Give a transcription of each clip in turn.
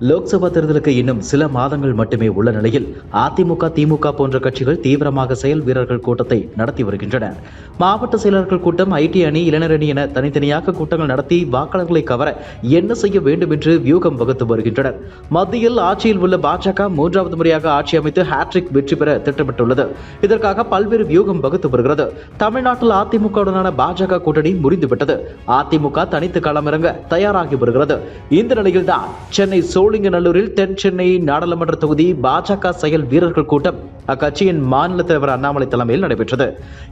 லோக்சபா தேர்தலுக்கு இன்னும் சில மாதங்கள் மட்டுமே உள்ள நிலையில் அதிமுக, திமுக போன்ற கட்சிகள் தீவிரமாக செயல் வீரர்கள் கூட்டத்தை நடத்தி வருகின்றனர். மாவட்ட செயலர்கள் கூட்டம், ஐடி அணி, இளைஞர் அணி என தனித்தனியாக கூட்டங்கள் நடத்தி வாக்காளர்களை கவர என்ன செய்ய வேண்டும் என்று வியூகம் வகுத்து வருகின்றனர். மத்தியில் ஆட்சியில் உள்ள பாஜக 3வது முறையாக ஆட்சி அமைத்து ஹேட்ரிக் வெற்றி பெற திட்டமிட்டுள்ளது. இதற்காக பல்வேறு வியூகம் வகுத்து வருகிறது. தமிழ்நாட்டில் அதிமுகவுடனான பாஜக கூட்டணி முறிந்துவிட்டது. அதிமுக தனித்து களமிறங்க தயாராகி வருகிறது. இந்த நிலையில்தான் சென்னை சோழிங்கநல்லூரில் தென் சென்னை நாடாளுமன்ற தொகுதி பாஜக செயல் வீரர்கள் கூட்டம் அக்கட்சியின் மாநில தலைவர் அண்ணாமலை தலைமையில் நடைபெற்றது.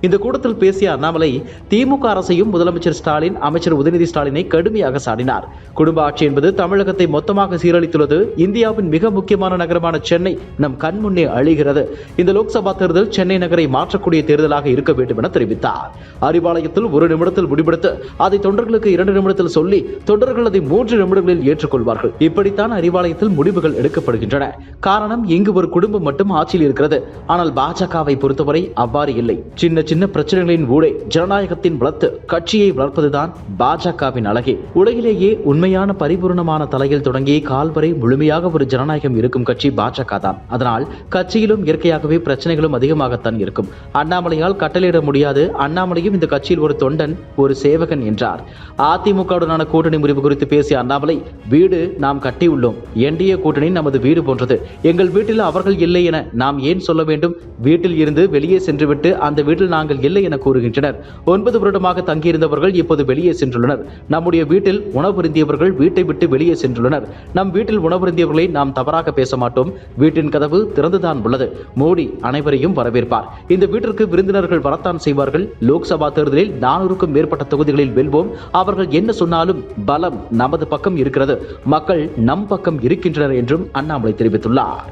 இந்த கூட்டத்தில் பேசிய அண்ணாமலை, திமுக அரசையும் முதலமைச்சர் ஸ்டாலின், அமைச்சர் உதயநிதி ஸ்டாலினை கடுமையாக சாடினார். குடும்ப ஆட்சி என்பது தமிழகத்தை மொத்தமாக சீரழித்துள்ளது. இந்தியாவின் மிக முக்கியமான நகரமான சென்னை நம் கண்முன்னே அழிகிறது. இந்த லோக்சபா தேர்தல் சென்னை நகரை மாற்றக்கூடிய தேர்தலாக இருக்க வேண்டும் என தெரிவித்தார். அறிவாலயத்தில் 1 நிமிடத்தில் முடிவெடுத்து அதை தொண்டர்களுக்கு 2 நிமிடத்தில் சொல்லி தொண்டர்கள் அதை 3 நிமிடங்களில் ஏற்றுக்கொள்வார்கள். இப்படித்தான் அறிவாலயத்தில் முடிவுகள் எடுக்கப்படுகின்றன. காரணம், இங்கு ஒரு குடும்பம் மட்டும் ஆட்சியில் இருக்கிறது. ஆனால் பாஜகவை பொறுத்தவரை அவ்வாறு இல்லை. சின்ன சின்ன பிரச்சனைகளின் ஊடே ஜனநாயகத்தின் வளர்த்து கட்சியை வளர்ப்பதுதான் பாஜகவின் அழகே. உலகிலேயே உண்மையான பரிபூர்ணமான தலையில் தொடங்கி கால் வரை முழுமையாக ஒரு ஜனநாயகம் இருக்கும் கட்சி பாஜக தான். அதனால் கட்சியிலும் இயற்கையாகவே பிரச்சனைகளும் அதிகமாகத்தான் இருக்கும். அண்ணாமலையால் கட்டளையிட முடியாது. அண்ணாமலையும் இந்த கட்சியில் ஒரு தொண்டன், ஒரு சேவகன் என்றார். அதிமுகவுடனான கூட்டணி முறிவு குறித்து பேசிய அண்ணாமலை, வீடு நாம் கட்டியுள்ளோம். என்டிஏ கூட்டணி நமது வீடு போன்றது. எங்கள் வீட்டில் அவர்கள் இல்லை என நாம் ஏன் சொல்ல வேண்டும்? வீட்டில் இருந்து வெளியே சென்றுவிட்டு அந்த வீட்டில் நாங்கள் இல்லை என கூறுகின்றனர். 9 வருடமாக தங்கியிருந்தவர்கள் இப்போது வெளியே சென்றுள்ளனர். நம்முடைய வீட்டில் உணவருந்தியவர்கள் வீட்டை விட்டு வெளியே சென்றுள்ளனர். நம் வீட்டில் உணவருந்தியவர்களை நாம் தவறாக பேச மாட்டோம். வீட்டின் கதவு திறந்துதான் உள்ளது. மோடி அனைவரையும் வரவேற்பார். இந்த வீட்டிற்கு விருந்தினர்கள் வரத்தான் செய்வார்கள். லோக்சபா தேர்தலில் 400க்கும் மேற்பட்ட தொகுதிகளில் வெல்வோம். அவர்கள் என்ன சொன்னாலும் பலம் நமது பக்கம் இருக்கிறது. மக்கள் நம் பக்கம் இருக்கின்றனர் என்றும் அண்ணாமலை தெரிவித்துள்ளார்.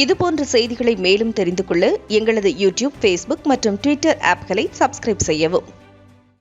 இதுபோன்ற செய்திகளை மேலும் தெரிந்து கொள்ள எங்களது யூடியூப், ஃபேஸ்புக் மற்றும் ட்விட்டர் ஆப்களை சப்ஸ்கிரைப் செய்யவும்.